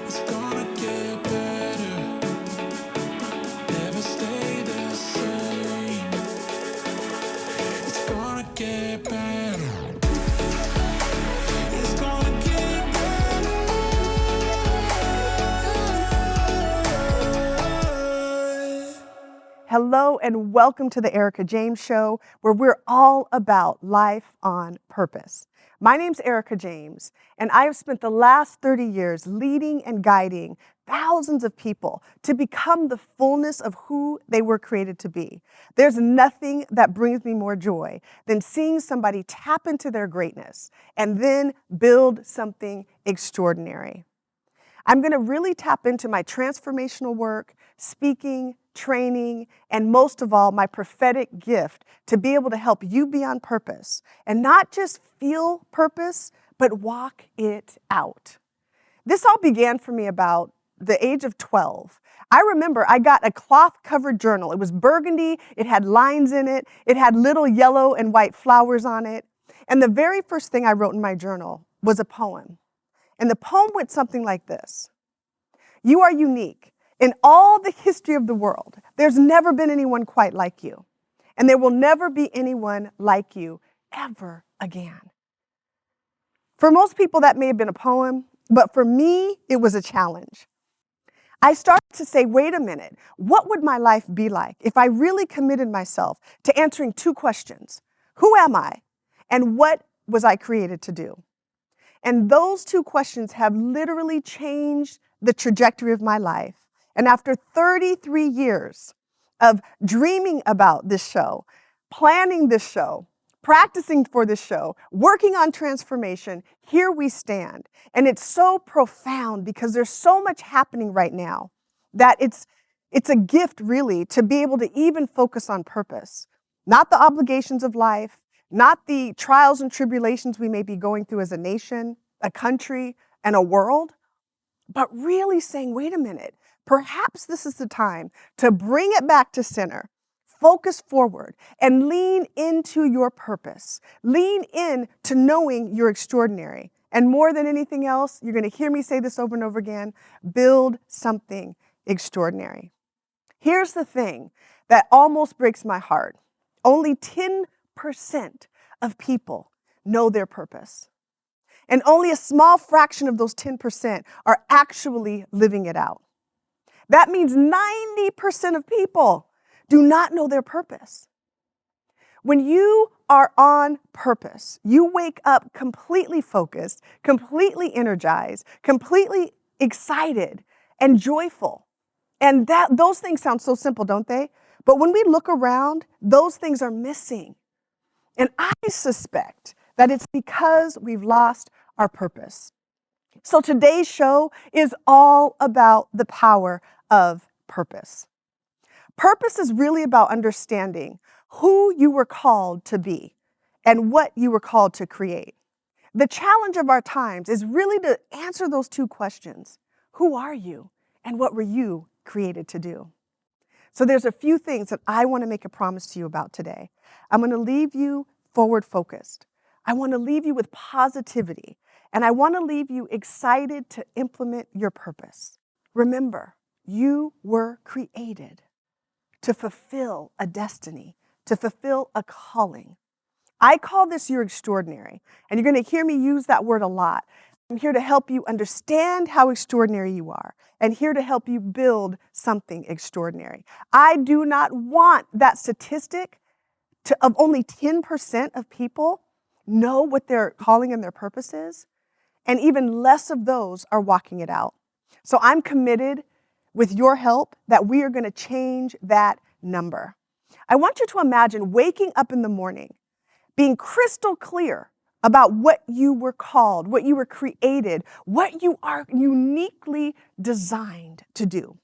It's gonna get better. Never stay the same. It's gonna get better. It's gonna get better. Hello and welcome to the Ericka James Show, where we're all about life on purpose. My name's Ericka James, and I have spent the last 30 years leading and guiding thousands of people to become the fullness of who they were created to be. There's nothing that brings me more joy than seeing somebody tap into their greatness and then build something extraordinary. I'm going to really tap into my transformational work, speaking, training, and most of all, my prophetic gift to be able to help you be on purpose and not just feel purpose, but walk it out. This all began for me about the age of 12. I remember I got a cloth-covered journal. It was burgundy, it had lines in it, it had little yellow and white flowers on it. And the very first thing I wrote in my journal was a poem. And the poem went something like this. You are unique. In all the history of the world, there's never been anyone quite like you. And there will never be anyone like you ever again. For most people, that may have been a poem, but for me, it was a challenge. I started to say, wait a minute, what would my life be like if I really committed myself to answering two questions? Who am I? And what was I created to do? And those two questions have literally changed the trajectory of my life. And after 33 years of dreaming about this show, planning this show, practicing for this show, working on transformation, here we stand. And it's so profound because there's so much happening right now that it's a gift really to be able to even focus on purpose, not the obligations of life, not the trials and tribulations we may be going through as a nation, a country, and a world, but really saying, wait a minute, perhaps this is the time to bring it back to center, focus forward, and lean into your purpose. Lean in to knowing you're extraordinary. And more than anything else, you're going to hear me say this over and over again, build something extraordinary. Here's the thing that almost breaks my heart. Only 10% of people know their purpose. And only a small fraction of those 10% are actually living it out. That means 90% of people do not know their purpose. When you are on purpose, you wake up completely focused, completely energized, completely excited and joyful. And those things sound so simple, don't they? But when we look around, those things are missing. And I suspect that it's because we've lost our purpose. So today's show is all about the power of purpose. Purpose is really about understanding who you were called to be and what you were called to create. The challenge of our times is really to answer those two questions. Who are you and what were you created to do? So there's a few things that I want to make a promise to you about today. I'm going to leave you forward focused. I want to leave you with positivity, and I want to leave you excited to implement your purpose. Remember, you were created to fulfill a destiny, to fulfill a calling. I call this your extraordinary, and you're going to hear me use that word a lot. I'm here to help you understand how extraordinary you are, and here to help you build something extraordinary. I do not want that statistic of only 10% of people know what their calling and their purpose is, and even less of those are walking it out. So I'm committed with your help that we are going to change that number. I want you to imagine waking up in the morning, being crystal clear about what you were called, what you were created, what you are uniquely designed to do.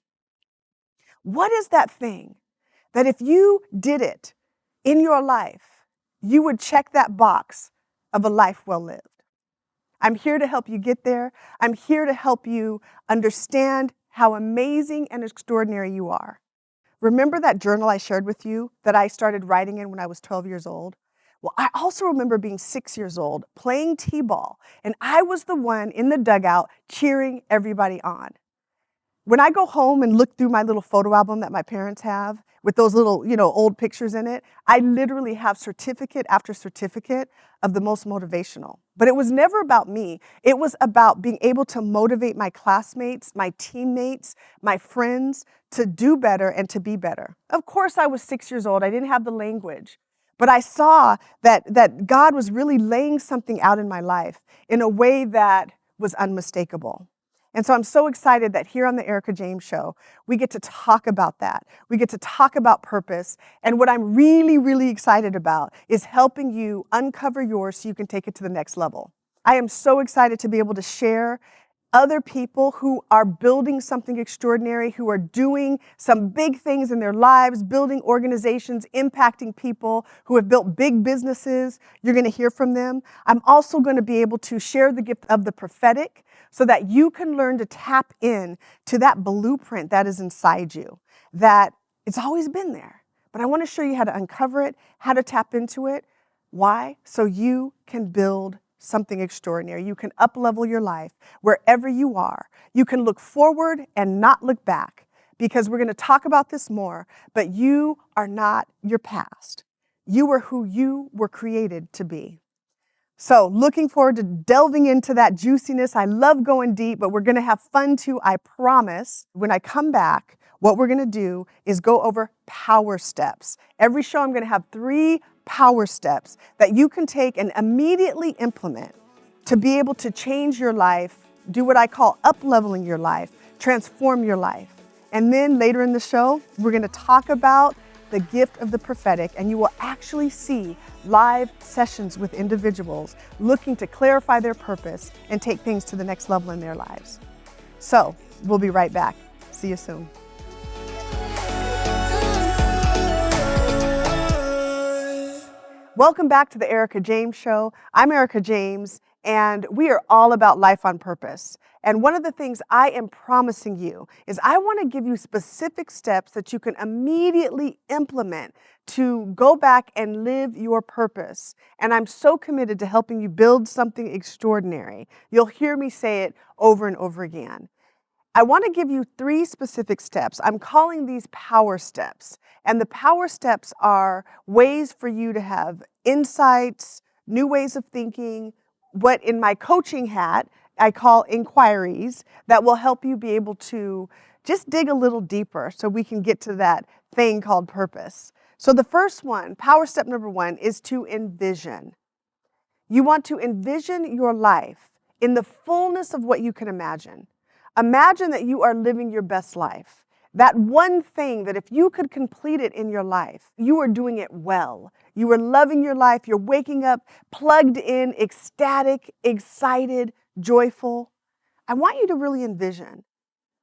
What is that thing that if you did it in your life, you would check that box of a life well lived? I'm here to help you get there. I'm here to help you understand how amazing and extraordinary you are. Remember that journal I shared with you that I started writing in when I was 12 years old? Well, I also remember being 6 years old, playing t-ball, and I was the one in the dugout cheering everybody on. When I go home and look through my little photo album that my parents have with those little, old pictures in it, I literally have certificate after certificate of the most motivational. But it was never about me. It was about being able to motivate my classmates, my teammates, my friends to do better and to be better. Of course, I was 6 years old. I didn't have the language. But I saw that God was really laying something out in my life in a way that was unmistakable. And so I'm so excited that here on the Ericka James Show, we get to talk about that. We get to talk about purpose. And what I'm really, really excited about is helping you uncover yours so you can take it to the next level. I am so excited to be able to share other people who are building something extraordinary, who are doing some big things in their lives, building organizations, impacting people, who have built big businesses. You're going to hear from them. I'm also going to be able to share the gift of the prophetic so that you can learn to tap in to that blueprint that is inside you, that it's always been there. But I want to show you how to uncover it, how to tap into it. Why? So you can build something extraordinary. You can up-level your life wherever you are. You can look forward and not look back, because we're going to talk about this more, but you are not your past. You are who you were created to be. So looking forward to delving into that juiciness. I love going deep, but we're going to have fun too, I promise. When I come back, what we're going to do is go over power steps. Every show I'm going to have 3 power steps that you can take and immediately implement to be able to change your life, do what I call up-leveling your life, transform your life. And then later in the show, we're going to talk about the gift of the prophetic, and you will actually see live sessions with individuals looking to clarify their purpose and take things to the next level in their lives. So we'll be right back. See you soon. Welcome back to the Ericka James Show. I'm Ericka James, and we are all about life on purpose. And one of the things I am promising you is I want to give you specific steps that you can immediately implement to go back and live your purpose. And I'm so committed to helping you build something extraordinary. You'll hear me say it over and over again. I want to give you 3 specific steps. I'm calling these power steps. And the power steps are ways for you to have insights, new ways of thinking, what in my coaching hat I call inquiries that will help you be able to just dig a little deeper so we can get to that thing called purpose. So the first one, power step number 1, is to envision. You want to envision your life in the fullness of what you can imagine. Imagine that you are living your best life. That one thing that if you could complete it in your life, you are doing it well. You are loving your life. You're waking up plugged in, ecstatic, excited, joyful. I want you to really envision.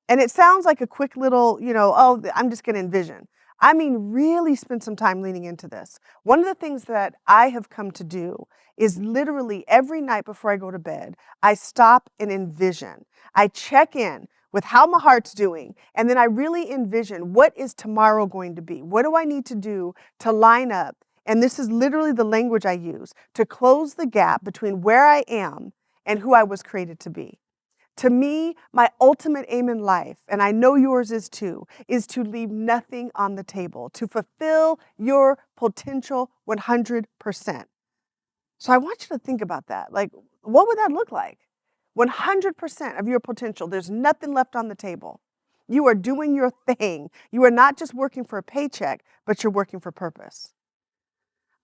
And it sounds like a quick little, oh, I'm just going to envision. I mean, really spend some time leaning into this. One of the things that I have come to do is literally every night before I go to bed, I stop and envision. I check in with how my heart's doing, and then I really envision, what is tomorrow going to be? What do I need to do to line up? And this is literally the language I use to close the gap between where I am and who I was created to be. To me, my ultimate aim in life, and I know yours is too, is to leave nothing on the table, to fulfill your potential 100%. So I want you to think about that. Like, what would that look like? 100% of your potential. There's nothing left on the table. You are doing your thing. You are not just working for a paycheck, but you're working for purpose.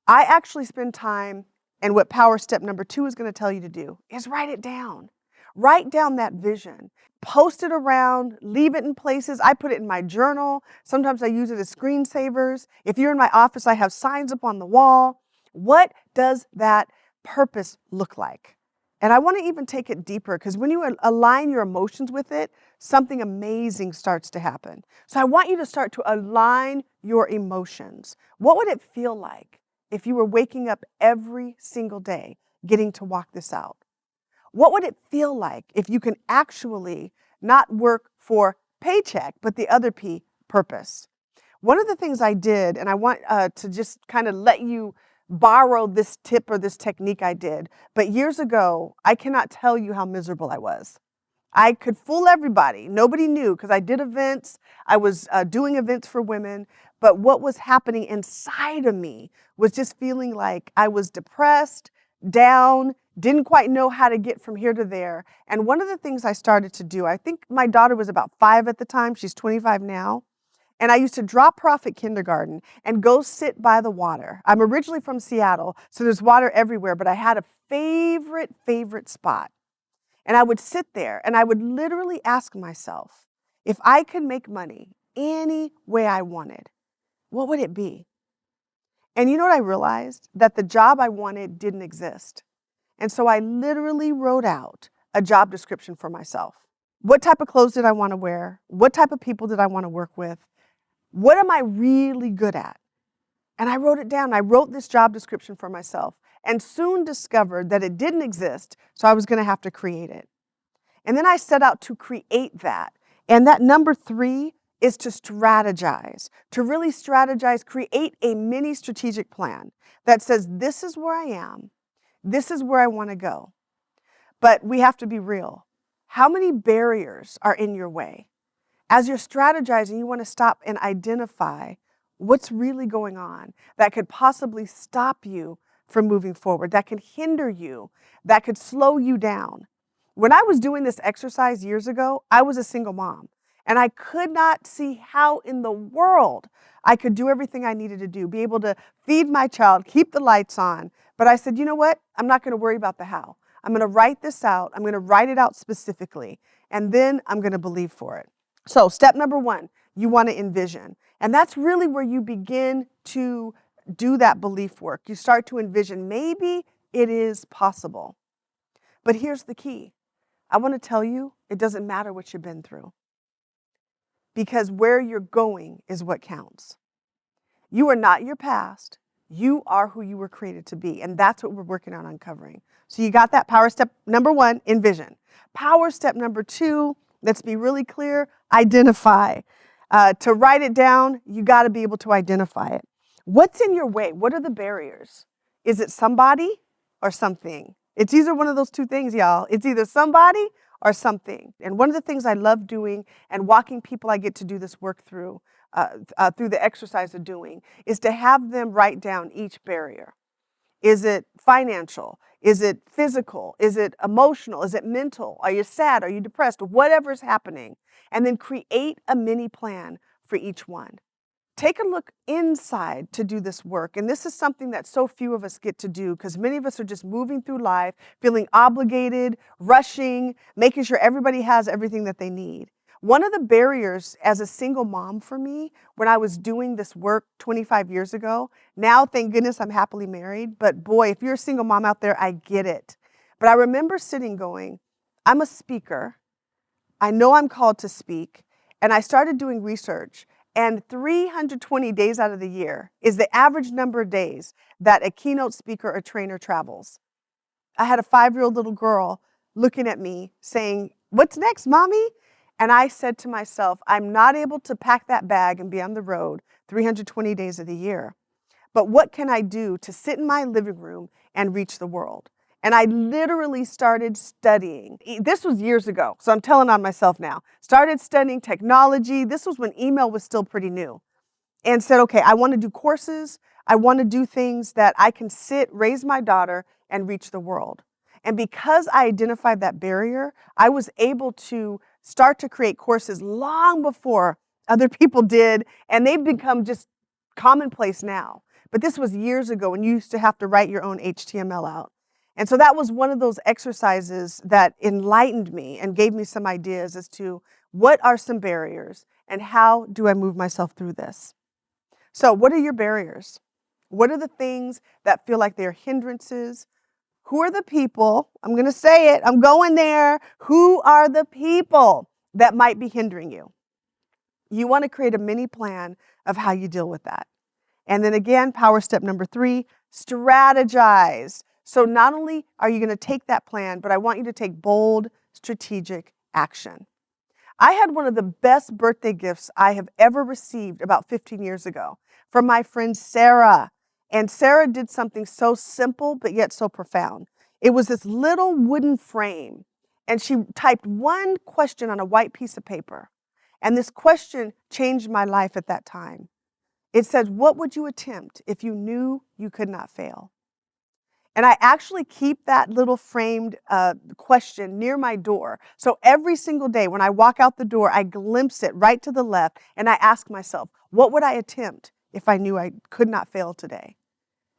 I actually spend time, and what power step number 2 is going to tell you to do is write it down. Write down that vision. Post it around, leave it in places. I put it in my journal. Sometimes I use it as screensavers. If you're in my office, I have signs up on the wall. What does that purpose look like? And I want to even take it deeper, because when you align your emotions with it, something amazing starts to happen. So I want you to start to align your emotions. What would it feel like if you were waking up every single day getting to walk this out? What would it feel like if you can actually not work for paycheck, but the other P, purpose? One of the things I did, and I want to just kind of let you borrow this tip or this technique I did. But years ago, I cannot tell you how miserable I was. I could fool everybody. Nobody knew because I did events. I was doing events for women. But what was happening inside of me was just feeling like I was depressed, down, didn't quite know how to get from here to there. And one of the things I started to do, I think my daughter was about 5 at the time. She's 25 now. And I used to drop her off at kindergarten and go sit by the water. I'm originally from Seattle, so there's water everywhere, but I had a favorite spot. And I would sit there and I would literally ask myself, if I could make money any way I wanted, what would it be? And you know what I realized? That the job I wanted didn't exist. And so I literally wrote out a job description for myself. What type of clothes did I want to wear? What type of people did I want to work with? What am I really good at? And I wrote it down. I wrote this job description for myself and soon discovered that it didn't exist, so I was going to have to create it. And then I set out to create that. And that number 3 is to strategize, to really strategize, create a mini strategic plan that says, this is where I am, this is where I want to go. But we have to be real. How many barriers are in your way? As you're strategizing, you want to stop and identify what's really going on that could possibly stop you from moving forward, that could hinder you, that could slow you down. When I was doing this exercise years ago, I was a single mom, and I could not see how in the world I could do everything I needed to do, be able to feed my child, keep the lights on. But I said, you know what? I'm not going to worry about the how. I'm going to write this out. I'm going to write it out specifically, and then I'm going to believe for it. So step number 1, you want to envision. And that's really where you begin to do that belief work. You start to envision maybe it is possible. But here's the key. I want to tell you, it doesn't matter what you've been through. Because where you're going is what counts. You are not your past. You are who you were created to be. And that's what we're working on uncovering. So you got that power step number 1, envision. Power step number 2, let's be really clear, identify. To write it down, you got to be able to identify it. What's in your way? What are the barriers? Is it somebody or something? It's either one of those two things, y'all. It's either somebody or something. And one of the things I love doing and walking people I get to do this work through the exercise of doing is to have them write down each barrier. Is it financial? Is it physical? Is it emotional? Is it mental? Are you sad? Are you depressed? Whatever's happening. And then create a mini plan for each one. Take a look inside to do this work. And this is something that so few of us get to do because many of us are just moving through life, feeling obligated, rushing, making sure everybody has everything that they need. One of the barriers as a single mom for me when I was doing this work 25 years ago, now thank goodness I'm happily married, but boy, if you're a single mom out there, I get it. But I remember sitting going, I'm a speaker. I know I'm called to speak. And I started doing research. And 320 days out of the year is the average number of days that a keynote speaker or trainer travels. I had a 5-year-old little girl looking at me saying, "What's next, mommy?" And I said to myself, I'm not able to pack that bag and be on the road 320 days of the year. But what can I do to sit in my living room and reach the world? And I literally started studying. This was years ago, so I'm telling on myself now. Started studying technology. This was when email was still pretty new. And said, okay, I want to do courses. I want to do things that I can sit, raise my daughter, and reach the world. And because I identified that barrier, I was able to start to create courses long before other people did, and they've become just commonplace now. But this was years ago when you used to have to write your own HTML out. And so that was one of those exercises that enlightened me and gave me some ideas as to what are some barriers and how do I move myself through this. So what are your barriers? What are the things that feel like they're hindrances? Who are the people? I'm going to say it. I'm going there. Who are the people that might be hindering you? You want to create a mini plan of how you deal with that. And then again, power step number 3, strategize. So not only are you going to take that plan, but I want you to take bold, strategic action. I had one of the best birthday gifts I have ever received about 15 years ago from my friend Sarah. And Sarah did something so simple, but yet so profound. It was this little wooden frame, and she typed one question on a white piece of paper. And this question changed my life at that time. It said, what would you attempt if you knew you could not fail? And I actually keep that little framed question near my door. So every single day when I walk out the door, I glimpse it right to the left, and I ask myself, what would I attempt if I knew I could not fail today?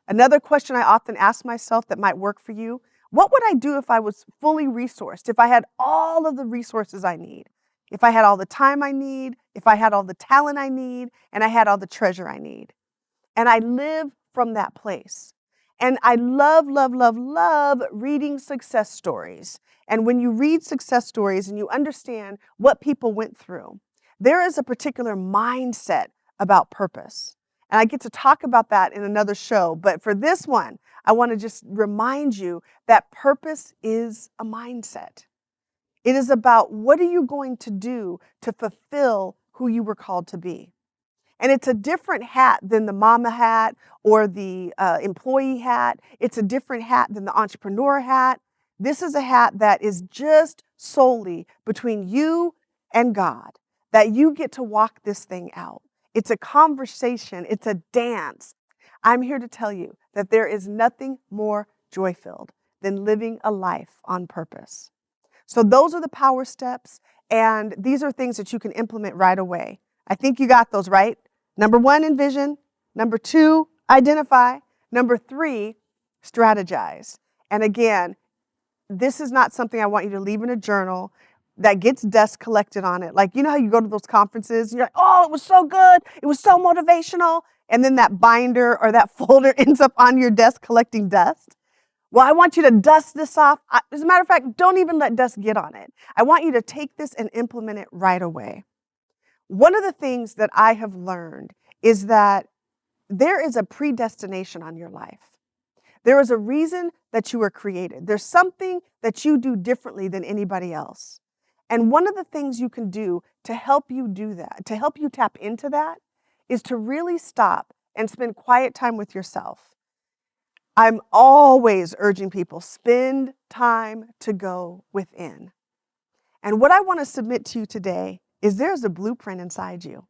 Another question I often ask myself that might work for you, what would I do if I was fully resourced, if I had all of the resources I need, if I had all the time I need, if I had all the talent I need, and I had all the treasure I need? And I live from that place. And I love, love, love, love reading success stories. And when you read success stories and you understand what people went through, there is a particular mindset about purpose. And I get to talk about that in another show. But for this one, I want to just remind you that purpose is a mindset. It is about what are you going to do to fulfill who you were called to be. And it's a different hat than the mama hat or the employee hat. It's a different hat than the entrepreneur hat. This is a hat that is just solely between you and God, that you get to walk this thing out. It's a conversation. It's a dance. I'm here to tell you that there is nothing more joy-filled than living a life on purpose. So those are the power steps, and these are things that you can implement right away. I think you got those, right? Number 1, envision. Number 2, identify. Number 3, strategize. And again, this is not something I want you to leave in a journal that gets dust collected on it. Like, you know how you go to those conferences, and you're like, oh, it was so good. It was so motivational. And then that binder or that folder ends up on your desk collecting dust. Well, I want you to dust this off. As a matter of fact, don't even let dust get on it. I want you to take this and implement it right away. One of the things that I have learned is that there is a predestination on your life. There is a reason that you were created. There's something that you do differently than anybody else. And one of the things you can do to help you do that, to help you tap into that, is to really stop and spend quiet time with yourself. I'm always urging people, spend time to go within. And what I want to submit to you today is there's a blueprint inside you.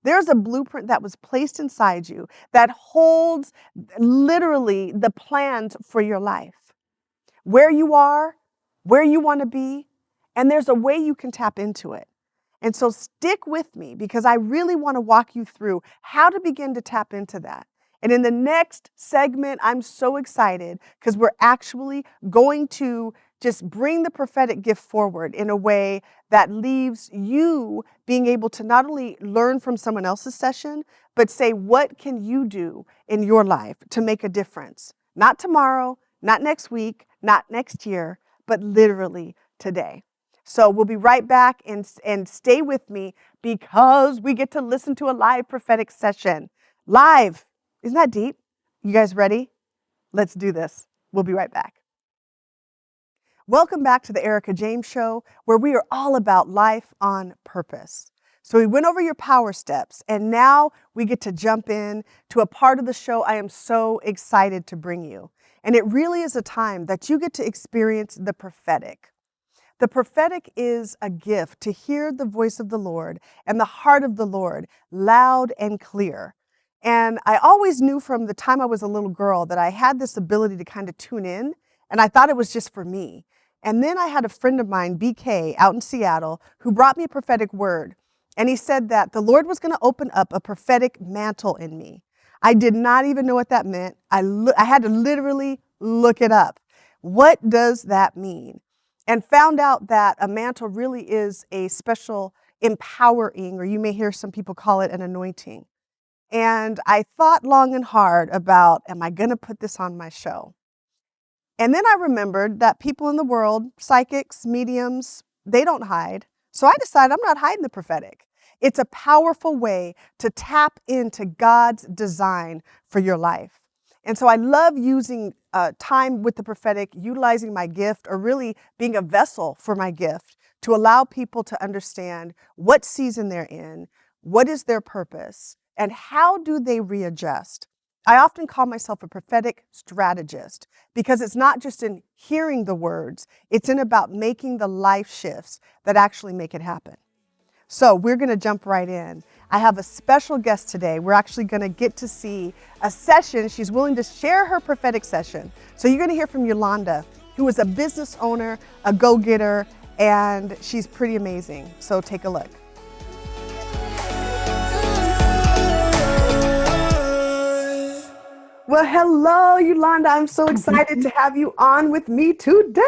There's a blueprint that was placed inside you that holds literally the plans for your life. Where you are, where you want to be, and there's a way you can tap into it. And so stick with me because I really want to walk you through how to begin to tap into that. And in the next segment, I'm so excited because we're actually going to just bring the prophetic gift forward in a way that leaves you being able to not only learn from someone else's session, but say, what can you do in your life to make a difference? Not tomorrow, not next week, not next year, but literally today. So we'll be right back and stay with me because we get to listen to a live prophetic session. Live. Isn't that deep? You guys ready? Let's do this. We'll be right back. Welcome back to the Ericka James Show, where we are all about life on purpose. So we went over your power steps, and now we get to jump in to a part of the show I am so excited to bring you. And it really is a time that you get to experience the prophetic. The prophetic is a gift to hear the voice of the Lord and the heart of the Lord loud and clear. And I always knew from the time I was a little girl that I had this ability to kind of tune in, and I thought it was just for me. And then I had a friend of mine, BK, out in Seattle, who brought me a prophetic word. And he said that the Lord was going to open up a prophetic mantle in me. I did not even know what that meant. I had to literally look it up. What does that mean? And found out that a mantle really is a special empowering, or you may hear some people call it an anointing. And I thought long and hard about, am I going to put this on my show? And then I remembered that people in the world, psychics, mediums, they don't hide. So I decided I'm not hiding the prophetic. It's a powerful way to tap into God's design for your life. And so I love using time with the prophetic, utilizing my gift, or really being a vessel for my gift to allow people to understand what season they're in, what is their purpose, and how do they readjust. I often call myself a prophetic strategist because it's not just in hearing the words, it's in about making the life shifts that actually make it happen. So we're going to jump right in. I have a special guest today. We're actually going to get to see a session. She's willing to share her prophetic session. So you're going to hear from Yolanda, who is a business owner, a go-getter, and she's pretty amazing. So take a look. Well, hello, Yolanda. I'm so excited to have you on with me today.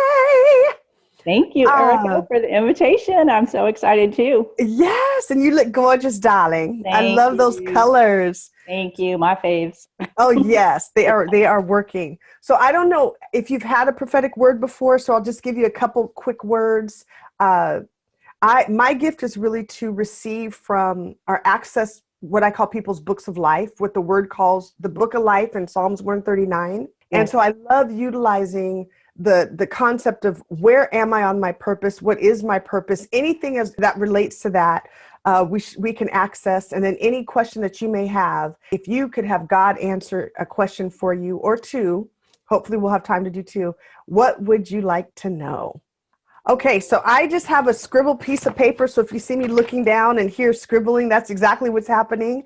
Thank you, Ericka, for the invitation. I'm so excited too. Yes, and you look gorgeous, darling. I Thank love those you. colors. Thank you, my faves. Oh, yes, they are working. So I don't know if you've had a prophetic word before, so I'll just give you a couple quick words. My gift is really to receive from or access what I call people's books of life, what the word calls the book of life in Psalms 139. And Yes. so I love utilizing the concept of where am I on my purpose? What is my purpose? Anything that relates to that, we can access. And then any question that you may have, if you could have God answer a question for you or two, hopefully we'll have time to do two. What would you like to know? Okay, so I just have a scribble piece of paper. So if you see me looking down and hear scribbling, that's exactly what's happening.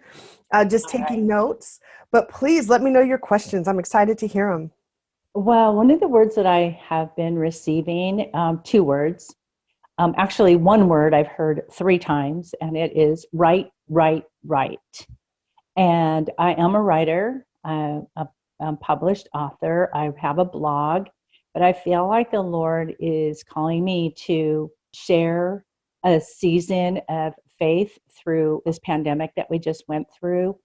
Just taking notes. But please let me know your questions. I'm excited to hear them. Well, one of the words that I have been receiving, two words, actually one word I've heard 3 times, and it is write, write, write. And I am a writer, a published author. I have a blog, but I feel like the Lord is calling me to share a season of faith through this pandemic that we just went through.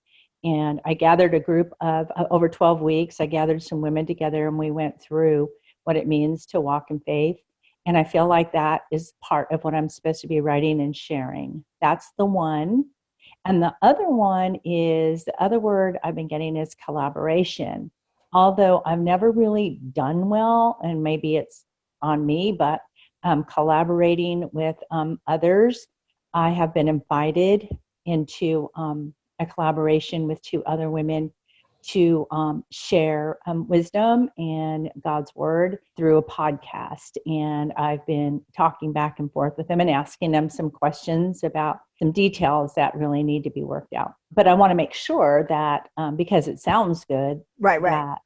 And I gathered a group of over 12 weeks. I gathered some women together and we went through what it means to walk in faith. And I feel like that is part of what I'm supposed to be writing and sharing. That's the one. And the other one is, the other word I've been getting is collaboration. Although I've never really done well, and maybe it's on me, but collaborating with others. I have been invited into a collaboration with 2 other women to share wisdom and God's word through a podcast. And I've been talking back and forth with them and asking them some questions about some details that really need to be worked out. But I want to make sure that because it sounds good, Right. that,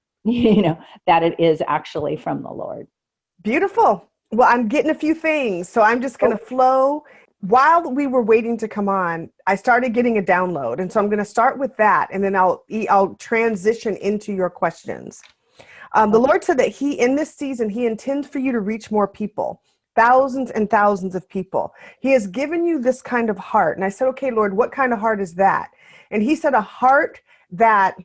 that it is actually from the Lord. Beautiful. Well, I'm getting a few things, so I'm just going to flow. While we were waiting to come on, I started getting a download. And so I'm going to start with that, and then I'll transition into your questions. The Lord said that in this season, he intends for you to reach more people, thousands and thousands of people. He has given you this kind of heart. And I said, okay, Lord, what kind of heart is that? And he said, a heart that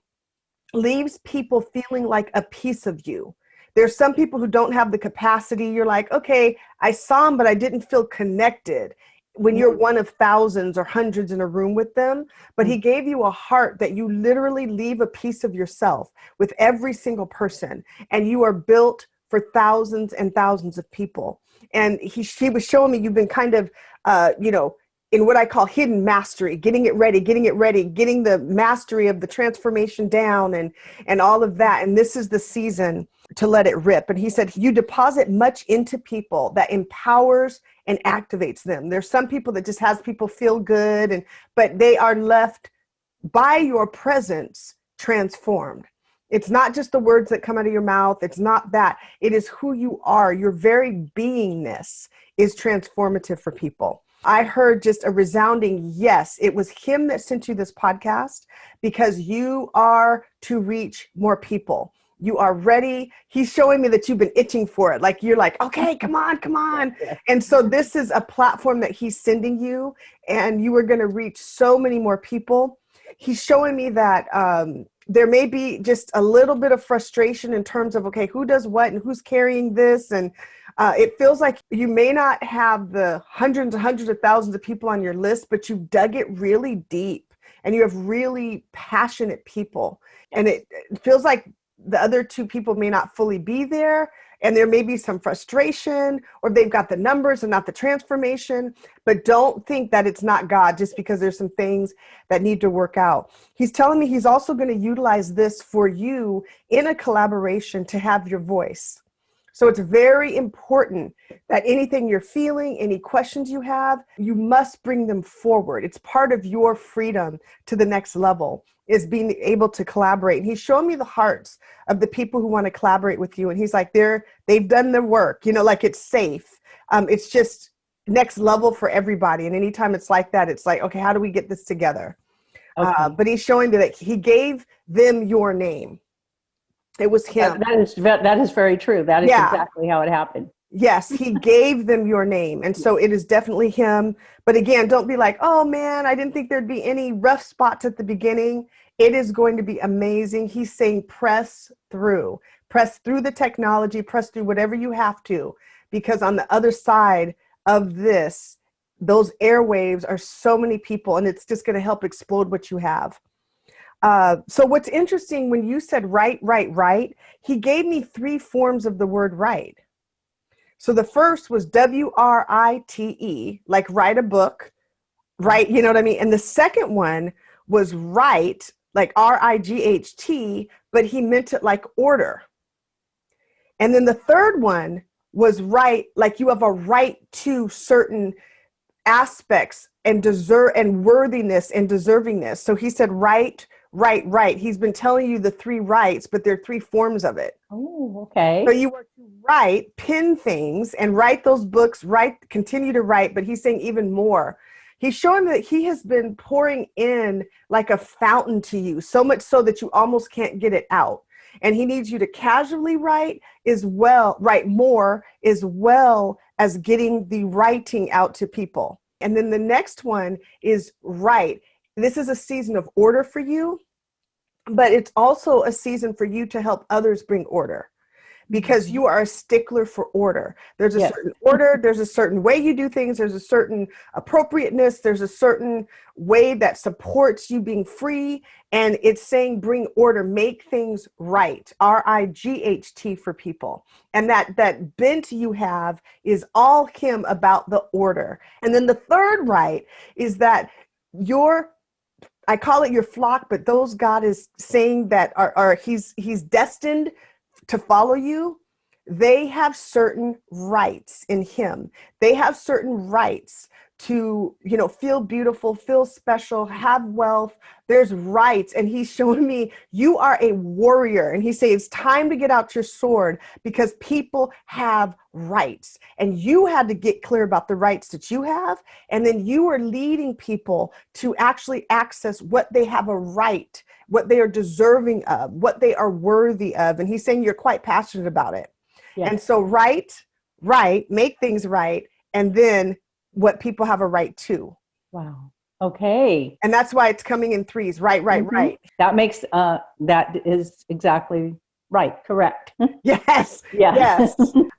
leaves people feeling like a piece of you. There's some people who don't have the capacity. You're like, okay, I saw them, but I didn't feel connected when you're one of thousands or hundreds in a room with them. But he gave you a heart that you literally leave a piece of yourself with every single person. And you are built for thousands and thousands of people. And she was showing me you've been kind of, in what I call hidden mastery, getting it ready, getting the mastery of the transformation down and all of that. And this is the season to let it rip. And he said, you deposit much into people that empowers and activates them. There's some people that just has people feel good, but they are left by your presence transformed. It's not just the words that come out of your mouth. It's not that. It is who you are. Your very beingness is transformative for people. I heard just a resounding yes. It was him that sent you this podcast because you are to reach more people. You are ready. He's showing me that you've been itching for it. Like you're like, okay, come on. And so this is a platform that he's sending you, and you are going to reach so many more people. He's showing me that there may be just a little bit of frustration in terms of, okay, who does what and who's carrying this? And it feels like you may not have the hundreds and hundreds of thousands of people on your list, but you've dug it really deep and you have really passionate people. And it feels like the other 2 people may not fully be there. And there may be some frustration, or they've got the numbers and not the transformation, but don't think that it's not God just because there's some things that need to work out. He's telling me he's also going to utilize this for you in a collaboration to have your voice. So it's very important that anything you're feeling, any questions you have, you must bring them forward. It's part of your freedom to the next level, is being able to collaborate. And he's showing me the hearts of the people who want to collaborate with you. And he's like, they've done their work, like it's safe. It's just next level for everybody. And anytime it's like that, it's like, okay, how do we get this together? Okay. But he's showing me that he gave them your name. It was him. That is very true. That is exactly how it happened. Yes, he gave them your name. And so it is definitely him. But again, don't be like, oh man, I didn't think there'd be any rough spots at the beginning. It is going to be amazing. He's saying press through the technology, press through whatever you have to, because on the other side of this, those airwaves are so many people, and it's just going to help explode what you have. So what's interesting, when you said right, he gave me 3 forms of the word right. So the first was WRITE, like write a book, right? You know what I mean? And the second one was right, like RIGHT, but he meant it like order. And then the third one was right, like you have a right to certain aspects and deserve and worthiness and deservingness. So he said right. He's been telling you the 3 rights, but there are 3 forms of it. Oh, okay. So you are to write, pin things, and write those books, continue to write, but he's saying even more. He's showing that he has been pouring in like a fountain to you, so much so that you almost can't get it out. And he needs you to casually write more, as well as getting the writing out to people. And then the next one is write. This is a season of order for you, but it's also a season for you to help others bring order, because you are a stickler for order. There's a certain order, there's a certain way you do things, there's a certain appropriateness, there's a certain way that supports you being free, and it's saying bring order, make things right, RIGHT for people. And that bent you have is all him about the order. And then the third right is that I call it your flock, but those God is saying that he's destined to follow you. They have certain rights in him. They have certain rights to, feel beautiful, feel special, have wealth. There's rights. And he's showing me you are a warrior. And he says it's time to get out your sword, because people have rights. And you had to get clear about the rights that you have. And then you are leading people to actually access what they have a right, what they are deserving of, what they are worthy of. And he's saying you're quite passionate about it. Yes. And so right, make things right. And then what people have a right to. Wow. Okay. And that's why it's coming in 3s. Right. That makes, that is exactly right. Correct. Yes. Yeah. Yes.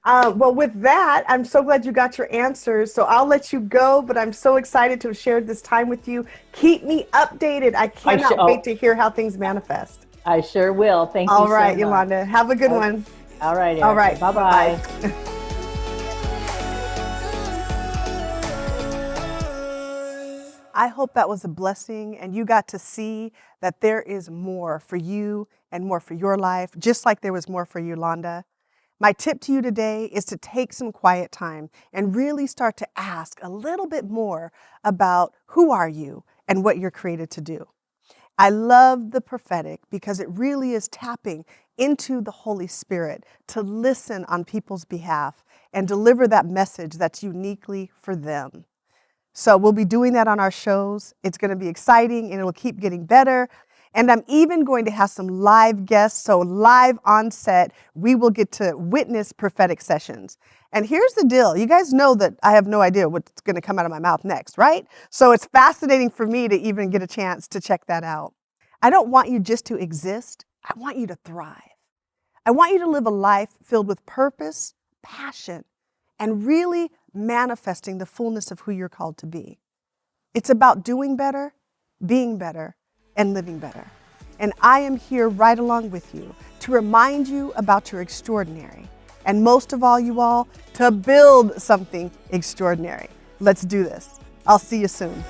Well, with that, I'm so glad you got your answers. So I'll let you go, but I'm so excited to have shared this time with you. Keep me updated. I cannot wait to hear how things manifest. I sure will. Thank you. All right, Yolanda. Have a good one. All right. Ericka. All right. Bye-bye. I hope that was a blessing, and you got to see that there is more for you and more for your life, just like there was more for Yolanda. My tip to you today is to take some quiet time and really start to ask a little bit more about who are you and what you're created to do. I love the prophetic because it really is tapping into the Holy Spirit to listen on people's behalf and deliver that message that's uniquely for them. So we'll be doing that on our shows. It's going to be exciting, and it will keep getting better. And I'm even going to have some live guests. So live on set, we will get to witness prophetic sessions. And here's the deal. You guys know that I have no idea what's going to come out of my mouth next, right? So it's fascinating for me to even get a chance to check that out. I don't want you just to exist. I want you to thrive. I want you to live a life filled with purpose, passion, and really manifesting the fullness of who you're called to be. It's about doing better, being better, and living better. And I am here right along with you to remind you about your extraordinary and most of all, you all, to build something extraordinary. Let's do this. I'll see you soon.